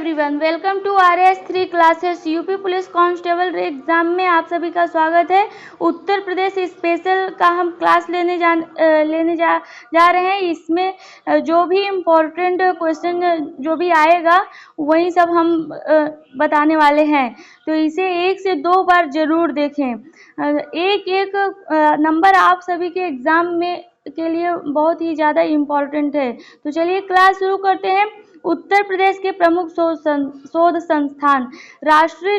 Everyone, welcome to RS3 classes. UP police constable exam में आप सभी का स्वागत है। उत्तर प्रदेश स्पेशल का हम क्लास लेने जा रहे हैं। इसमें जो भी इम्पोर्टेंट क्वेश्चन जो भी आएगा वही सब हम बताने वाले हैं, तो इसे 1 से 2 बार जरूर देखें। एक एक नंबर आप सभी के एग्जाम में के लिए बहुत ही ज़्यादा इम्पोर्टेंट है। तो चलिए क्लास शुरू करते हैं। उत्तर प्रदेश के प्रमुख शोध संस्थान राष्ट्रीय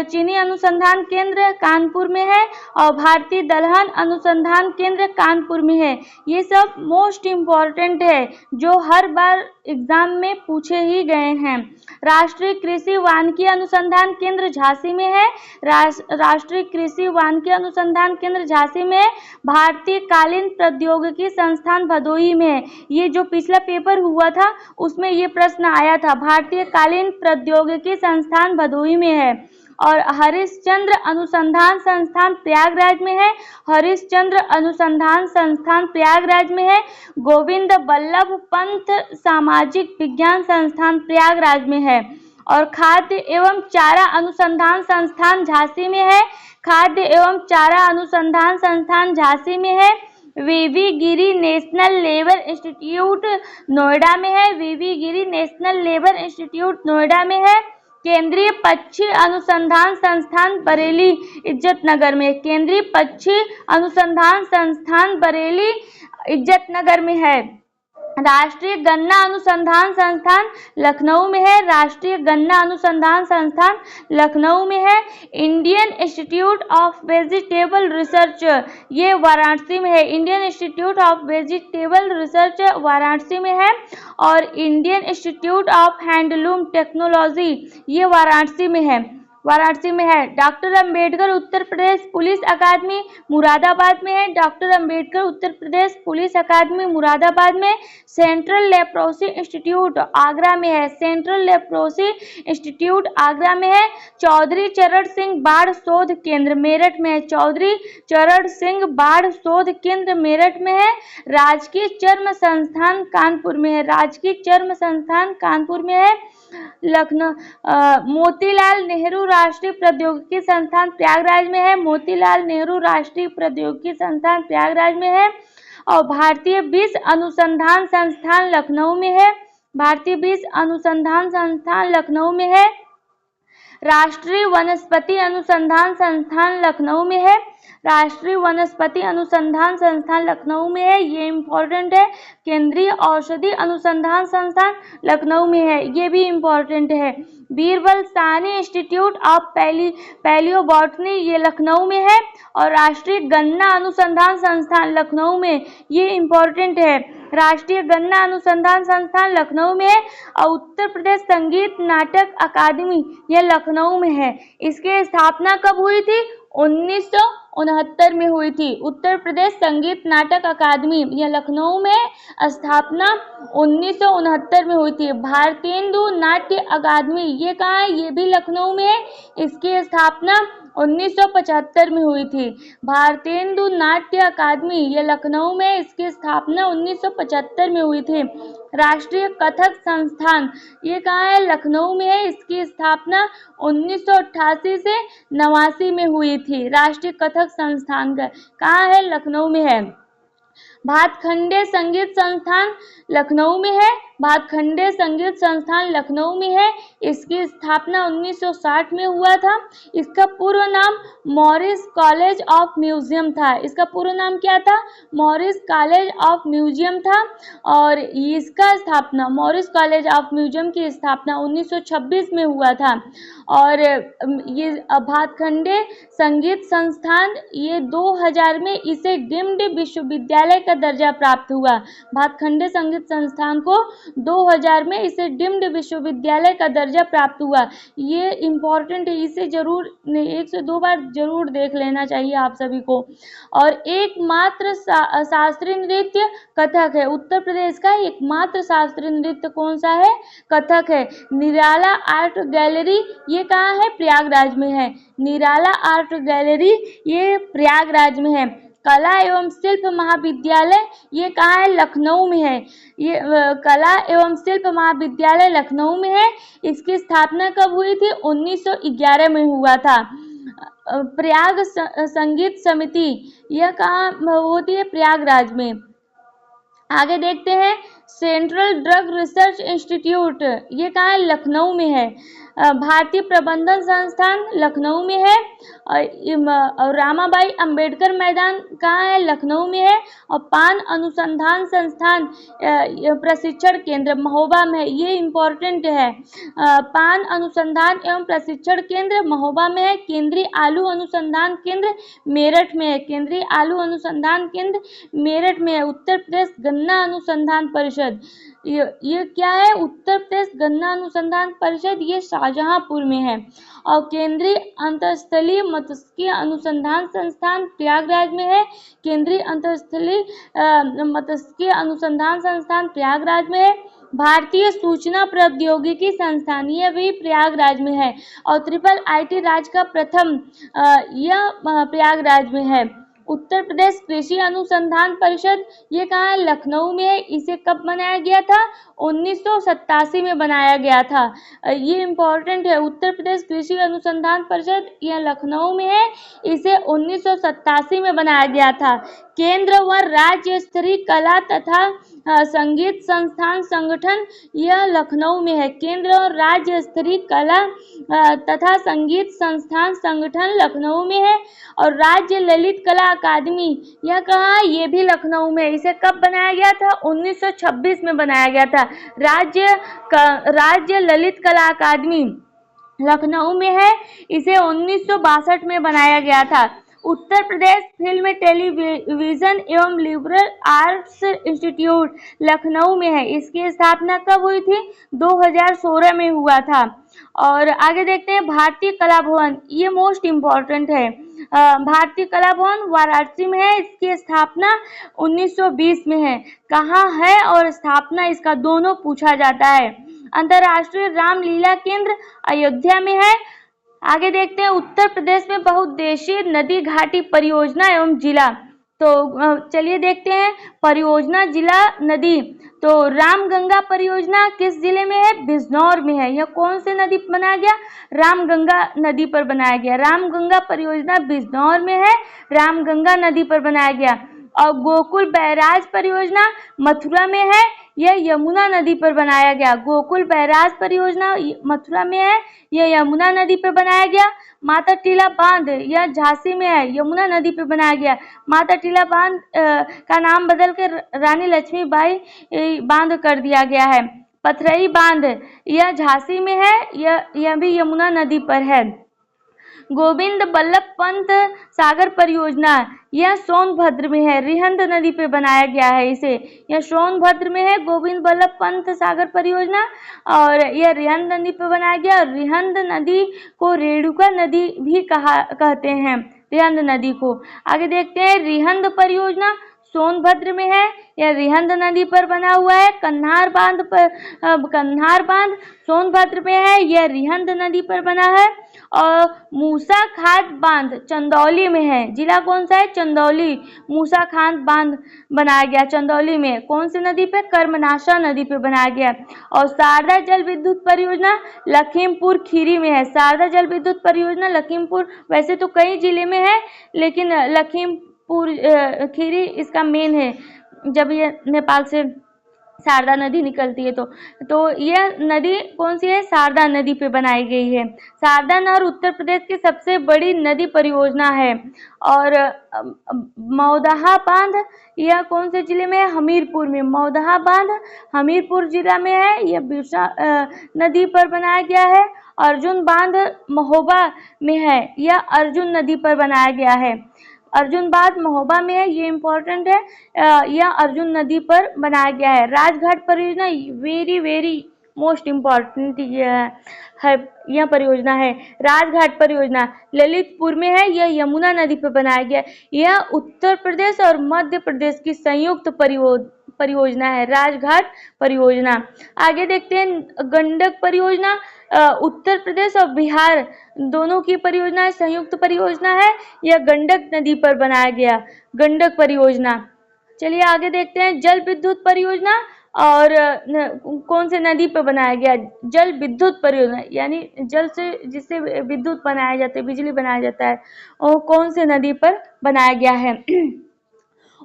चीनी अनुसंधान केंद्र कानपुर में है और भारतीय दलहन अनुसंधान केंद्र कानपुर में है। ये सब मोस्ट इम्पॉर्टेंट है जो हर बार एग्जाम में पूछे ही गए हैं। राष्ट्रीय कृषि वानिकी अनुसंधान केंद्र झांसी में है। राष्ट्रीय कृषि वानिकी अनुसंधान केंद्र झांसी में है। भारतीय कालीन प्रौद्योगिकी संस्थान भदोही में है। ये जो पिछला पेपर हुआ था उसमें ये प्रश्न आया था, भारतीय कालीन प्रौद्योगिकी संस्थान भदोही में है। और हरिश्चंद्र अनुसंधान संस्थान प्रयागराज में है। हरिश्चंद्र अनुसंधान संस्थान प्रयागराज में है। गोविंद बल्लभ पंत सामाजिक विज्ञान संस्थान प्रयागराज में है। और खाद्य एवं चारा अनुसंधान संस्थान झांसी में है। खाद्य एवं चारा अनुसंधान संस्थान झांसी में है। वीवी गिरी नेशनल लेबर इंस्टीट्यूट नोएडा में है। वीवी गिरी नेशनल लेबर इंस्टीट्यूट नोएडा में है। केंद्रीय पक्षी अनुसंधान संस्थान बरेली इज्जतनगर में। केंद्रीय पक्षी अनुसंधान संस्थान बरेली इज्जतनगर में है। राष्ट्रीय गन्ना अनुसंधान संस्थान लखनऊ में है। राष्ट्रीय गन्ना अनुसंधान संस्थान लखनऊ में है। Indian institute of vegetable research ये वाराणसी में है। Indian institute of vegetable research Varanasi में है। और Indian institute of handloom technology ये वाराणसी में है। डॉक्टर अंबेडकर उत्तर प्रदेश पुलिस अकादमी मुरादाबाद में है। डॉक्टर अंबेडकर उत्तर प्रदेश पुलिस अकादमी मुरादाबाद में। सेंट्रल लेप्रोसी इंस्टीट्यूट आगरा में है। सेंट्रल लेप्रोसी इंस्टीट्यूट आगरा में है। चौधरी चरण सिंह बाढ़ शोध केंद्र मेरठ में है। चौधरी चरण सिंह बाढ़ शोध केंद्र मेरठ में है। राजकीय चर्म संस्थान कानपुर में है। राजकीय चर्म संस्थान कानपुर में है। लखनऊ मोतीलाल नेहरू राष्ट्रीय प्रौद्योगिकी संस्थान प्रयागराज में है। मोतीलाल नेहरू राष्ट्रीय प्रौद्योगिकी संस्थान प्रयागराज में है। और भारतीय विष अनुसंधान संस्थान लखनऊ में है। भारतीय विष अनुसंधान संस्थान लखनऊ में है। राष्ट्रीय वनस्पति अनुसंधान संस्थान लखनऊ में है। राष्ट्रीय वनस्पति अनुसंधान संस्थान लखनऊ में है, ये इम्पोर्टेंट है। केंद्रीय औषधि अनुसंधान संस्थान लखनऊ में है, ये भी इम्पोर्टेंट है। Birbal Sahni institute of palaeobotany ये लखनऊ में है। और राष्ट्रीय गन्ना अनुसंधान संस्थान लखनऊ में, ये इम्पोर्टेंट है। राष्ट्रीय गन्ना अनुसंधान संस्थान लखनऊ में है। और उत्तर प्रदेश संगीत नाटक अकादमी यह लखनऊ में है। इसकी स्थापना कब हुई थी? 1969 में हुई थी। उत्तर प्रदेश संगीत नाटक अकादमी यह लखनऊ में स्थापना 1969 में हुई थी। भारतेंदु नाट्य अकादमी ये कहाँ है? ये भी लखनऊ में है। इसकी स्थापना 1975 में हुई थी। भारतेंदु नाट्य अकादमी ये लखनऊ में, इसकी स्थापना 1975 में हुई थी। राष्ट्रीय कथक संस्थान ये कहाँ है? लखनऊ में है। इसकी स्थापना 1988 से 89 में हुई थी। राष्ट्रीय कथक संस्थान का कहाँ है? लखनऊ में है। भातखंडे संगीत संस्थान लखनऊ में है। भातखंडे संगीत संस्थान लखनऊ में है। इसकी स्थापना 1960 में हुआ था। इसका पूर्व नाम मॉरिस कॉलेज ऑफ म्यूजियम था। इसका पूर्व नाम क्या था? मॉरिस कॉलेज ऑफ म्यूजियम था। और इसका स्थापना मॉरिस कॉलेज ऑफ म्यूजियम की स्थापना 1926 में हुआ था। और ये भातखंडे संगीत संस्थान ये 2000 में इसे डीम्ड विश्वविद्यालय का दर्जा प्राप्त हुआ। भातखंडे संगीत संस्थान को 2000 में इसे डीम्ड विश्वविद्यालय का दर्जा प्राप्त हुआ। ये इम्पोर्टेंट है, इसे जरूर 1 से 2 बार जरूर देख लेना चाहिए आप सभी को। और एकमात्र शास्त्रीय नृत्य कथक है। उत्तर प्रदेश का एकमात्र शास्त्रीय नृत्य कौन सा है? कथक है। निराला आर्ट गैलरी ये कहाँ है? प्रयागराज में है। निराला आर्ट गैलरी ये प्रयागराज में है। कला एवं शिल्प महाविद्यालय ये कहाँ है? लखनऊ में है। ये कला एवं शिल्प महाविद्यालय लखनऊ में है। इसकी स्थापना कब हुई थी? 1911 में हुआ था। प्रयाग संगीत समिति यह कहाँ होती है? प्रयागराज में। आगे देखते हैं, सेंट्रल ड्रग रिसर्च इंस्टीट्यूट ये कहाँ है? लखनऊ में है। भारतीय प्रबंधन संस्थान लखनऊ में है। और रामाबाई अंबेडकर मैदान कहाँ है? लखनऊ में है। और पान अनुसंधान संस्थान प्रशिक्षण केंद्र महोबा में है। ये इम्पोर्टेंट है। पान अनुसंधान एवं प्रशिक्षण केंद्र महोबा में है। केंद्रीय आलू अनुसंधान केंद्र मेरठ में है। केंद्रीय आलू अनुसंधान केंद्र मेरठ में है। उत्तर प्रदेश गन्ना अनुसंधान परिषद ये क्या है? उत्तर प्रदेश गन्ना अनुसंधान परिषद ये शाहजहांपुर में है। और केंद्रीय अंतरस्थलीय मत्स्यिकी अनुसंधान संस्थान प्रयागराज में है। केंद्रीय अंतरस्थलीय मत्स्यिकी अनुसंधान संस्थान प्रयागराज में है। भारतीय सूचना प्रौद्योगिकी संस्थान यह भी प्रयागराज में है। और ट्रिपल आईटी राज्य का प्रथम यह प्रयागराज में है। उत्तर प्रदेश कृषि अनुसंधान परिषद ये कहाँ है? लखनऊ में है। इसे कब बनाया गया था? 1987 में बनाया गया था। ये इम्पोर्टेंट है। उत्तर प्रदेश कृषि अनुसंधान परिषद यह लखनऊ में है। इसे 1987 में बनाया गया था। केंद्र व राज्य स्तरीय कला तथा संगीत संस्थान संगठन यह लखनऊ में है। केंद्र और राज्य स्तरीय कला तथा संगीत संस्थान संगठन लखनऊ में है। और राज्य ललित कला अकादमी यह कहाँ है? ये भी लखनऊ में है। इसे कब बनाया गया था? 1926 में बनाया गया था। राज्य ललित कला अकादमी लखनऊ में है। इसे 1962 में बनाया गया था। उत्तर प्रदेश फिल्म टेलीविजन एवं लिबरल आर्ट्स इंस्टीट्यूट लखनऊ में है। इसकी स्थापना कब हुई थी? 2016 में हुआ था। और आगे देखते हैं, भारतीय कला भवन ये मोस्ट इम्पोर्टेंट है। भारतीय कला भवन वाराणसी में है। इसकी स्थापना 1920 में है। कहाँ है और स्थापना इसका दोनों पूछा जाता है। अंतर्राष्ट्रीय रामलीला केंद्र अयोध्या में है। आगे देखते हैं, उत्तर प्रदेश में बहुउद्देशीय नदी घाटी परियोजना एवं जिला। तो चलिए देखते हैं परियोजना जिला नदी। तो रामगंगा परियोजना किस जिले में है? बिजनौर में है। यह कौन से नदी पर बनाया गया? रामगंगा नदी पर बनाया गया। रामगंगा परियोजना बिजनौर में है। रामगंगा नदी पर बनाया गया। और गोकुल बैराज परियोजना मथुरा में है। यह यमुना नदी पर बनाया गया। गोकुल बैराज परियोजना मथुरा में है। यह यमुना नदी पर बनाया गया। माता टीला बांध यह झांसी में है। यमुना नदी पर बनाया गया। माता टीला बांध का नाम बदल कर रानी लक्ष्मीबाई बांध कर दिया गया है। पथरई बांध यह झांसी में है। यह भी यमुना नदी पर है। गोविंद बल्लभ पंत सागर परियोजना यह सोनभद्र में है। रिहंद नदी पे बनाया गया है इसे। यह सोनभद्र में है गोविंद बल्लभ पंत सागर परियोजना। और यह रिहंद नदी पे बनाया गया। और रिहंद नदी को रेणुका नदी भी कहते हैं। रिहंद नदी को आगे देखते हैं, रिहंद परियोजना सोनभद्र में है। यह रिहंद नदी पर बना हुआ है। कन्हार बांध सोनभद्र में है। यह रिहंद नदी पर बना है। और मूसा खाद बांध चंदौली में है। जिला कौन सा है? चंदौली। मूसा खाद बांध बनाया गया चंदौली में। कौन सी नदी पे? कर्मनाशा नदी पे बनाया गया। और शारदा जल विद्युत परियोजना लखीमपुर खीरी में है। शारदा जल विद्युत परियोजना लखीमपुर, वैसे तो कई जिले में है लेकिन लखीमपुर खीरी इसका मेन है। जब ये नेपाल से शारदा नदी निकलती है तो यह नदी कौन सी है? शारदा नदी पे बनाई गई है। शारदा नहर उत्तर प्रदेश की सबसे बड़ी नदी परियोजना है। और मौदहा बांध यह कौन से जिले में है? हमीरपुर में। मौदहा बांध हमीरपुर जिला में है। यह बिरसा नदी पर बनाया गया है। अर्जुन बांध महोबा में है। यह अर्जुन नदी पर बनाया गया है। अर्जुन बांध महोबा में है। ये इम्पोर्टेंट है। यह अर्जुन नदी पर बनाया गया है। राजघाट परियोजना वेरी मोस्ट इम्पोर्टेंट यह परियोजना है। राजघाट परियोजना ललितपुर में है। यह यमुना नदी पर बनाया गया। यह उत्तर प्रदेश और मध्य प्रदेश की संयुक्त परियोजना है, राजघाट परियोजना। आगे देखते हैं, गंडक परियोजना उत्तर प्रदेश और बिहार दोनों की परियोजना संयुक्त परियोजना है। यह गंडक नदी पर बनाया गया, गंडक परियोजना। चलिए आगे देखते हैं जल विद्युत परियोजना और कौन से नदी पर बनाया गया। जल विद्युत परियोजना यानी जल से जिससे विद्युत बनाया जाता है, बिजली बनाया जाता है, और कौन से नदी पर बनाया गया है।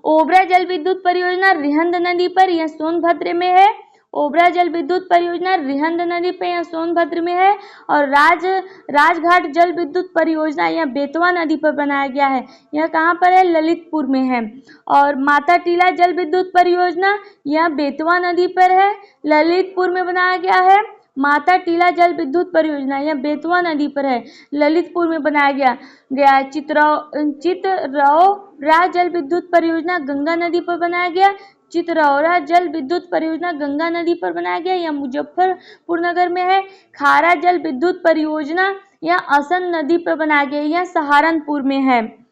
ओबरा जल विद्युत परियोजना रिहंद नदी पर, यह सोनभद्र में है। ओबरा जल विद्युत परियोजना रिहंद नदी पे, यह सोनभद्र में है। और राजघाट जल विद्युत परियोजना यह बेतवा नदी पर बनाया गया है, यह कहाँ पर है, ललितपुर में है। और माता टीला जल विद्युत परियोजना यह बेतवा नदी पर है, ललितपुर में बनाया गया है। माता टीला जल विद्युत परियोजना यह बेतवा नदी पर है, ललितपुर में बनाया गया। चितरौरा जल विद्युत परियोजना गंगा नदी पर बनाया गया। चितरौरा जल विद्युत परियोजना गंगा नदी पर बनाया गया, यह मुजफ्फरपुर नगर में है। खारा जल विद्युत परियोजना यह असन नदी पर बनाया गया, यह सहारनपुर में है।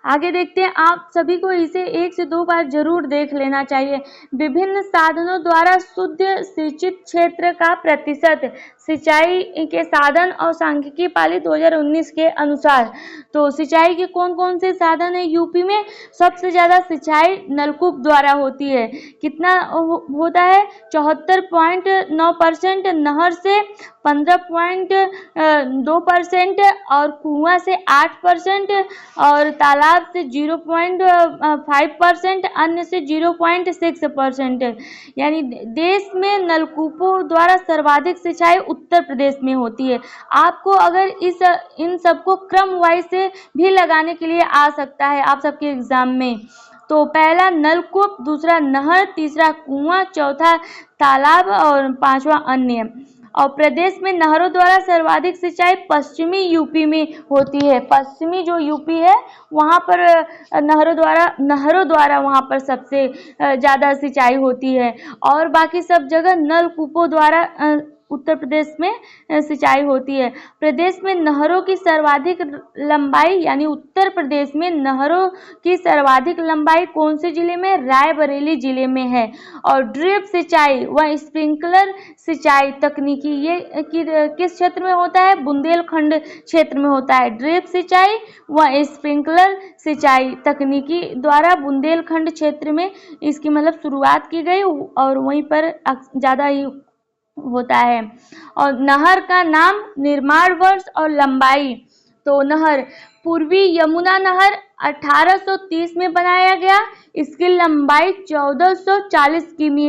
आगे देखते हैं, आप सभी को इसे 1 से 2 बार जरूर देख लेना चाहिए। विभिन्न साधनों द्वारा शुद्ध सिंचित क्षेत्र का प्रतिशत सिंचाई के साधन और सांख्यिकी पाली 2019 के अनुसार। तो सिंचाई के कौन कौन से साधन है यूपी में? सबसे ज्यादा सिंचाई नलकूप द्वारा होती है। कितना होता है? 74.9%, नहर से 15.2% और कुआं से 8% और तालाब से 0.5%, अन्य से 0.6%। यानी देश में नलकूपों द्वारा सर्वाधिक सिंचाई उत्तर प्रदेश में होती है। आपको अगर इन सबको क्रम वाइज से भी लगाने के लिए आ सकता है आप सबके एग्जाम में। तो पहला नलकूप, दूसरा नहर, तीसरा कुआं, चौथा तालाब और पांचवा अन्य। और प्रदेश में नहरों द्वारा सर्वाधिक सिंचाई पश्चिमी यूपी में होती है। पश्चिमी जो यूपी है वहाँ पर नहरों द्वारा वहाँ पर सबसे ज़्यादा सिंचाई होती है और बाकी सब जगह नलकूपों द्वारा उत्तर प्रदेश में सिंचाई होती है। प्रदेश में नहरों की सर्वाधिक लंबाई यानी उत्तर प्रदेश में नहरों की सर्वाधिक लंबाई कौन से जिले में? रायबरेली जिले में है। और ड्रिप सिंचाई व स्प्रिंकलर सिंचाई तकनीकी ये किस क्षेत्र में होता है? बुंदेलखंड क्षेत्र में होता है। ड्रिप सिंचाई व स्प्रिंकलर सिंचाई तकनीकी द्वारा बुंदेलखंड क्षेत्र में इसकी मतलब शुरुआत की गई और वहीं पर ज़्यादा ही होता है। और नहर का नाम, निर्माण वर्ष और लंबाई। तो नहर पूर्वी यमुना नहर 1830 में बनाया गया, इसकी लंबाई 1440 किमी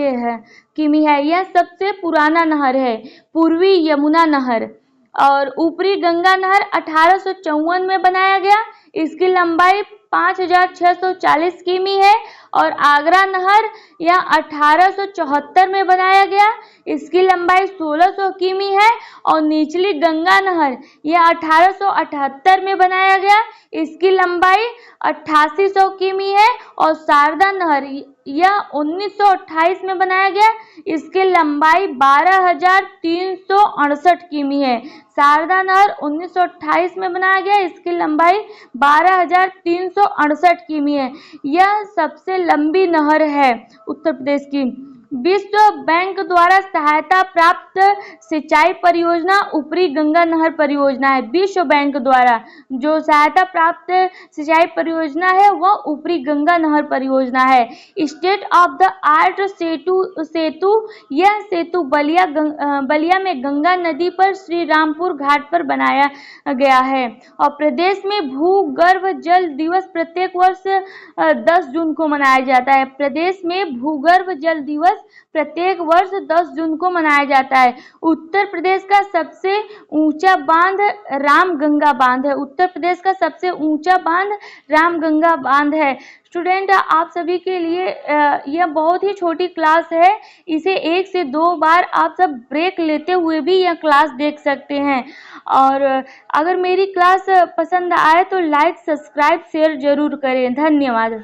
है। यह सबसे पुराना नहर है, पूर्वी यमुना नहर। और ऊपरी गंगा नहर 1854 में बनाया गया, इसकी लंबाई 5640 किमी है। और आगरा नहर यह 1874 में बनाया गया, इसकी लंबाई 1600 किमी है। और निचली गंगा नहर यह 1878 में बनाया गया, इसकी लंबाई 8800 किमी है। और शारदा नहर यह 1928 में बनाया गया, इसकी लंबाई 12368 किमी है। शारदा नहर 1928 में बनाया गया, इसकी लंबाई 12368 किमी है। यह सबसे लंबी नहर है उत्तर प्रदेश की। विश्व बैंक द्वारा सहायता प्राप्त सिंचाई परियोजना ऊपरी गंगा नहर परियोजना है। विश्व बैंक द्वारा जो सहायता प्राप्त सिंचाई परियोजना है वह ऊपरी गंगा नहर परियोजना है। स्टेट ऑफ द आर्ट सेतु यह सेतु बलिया में गंगा नदी पर श्री रामपुर घाट पर बनाया गया है। और प्रदेश में भूगर्भ जल दिवस प्रत्येक वर्ष 10 जून को मनाया जाता है। प्रदेश में भूगर्भ जल दिवस प्रत्येक वर्ष 10 जून को मनाया जाता है। उत्तर प्रदेश का सबसे ऊंचा बांध रामगंगा बांध है। उत्तर प्रदेश का सबसे ऊंचा बांध रामगंगा बांध है। स्टूडेंट, आप सभी के लिए यह बहुत ही छोटी क्लास है, इसे 1 से 2 बार आप सब ब्रेक लेते हुए भी यह क्लास देख सकते हैं। और अगर मेरी क्लास पसंद आए तो लाइक, सब्सक्राइब, शेयर जरूर करें। धन्यवाद।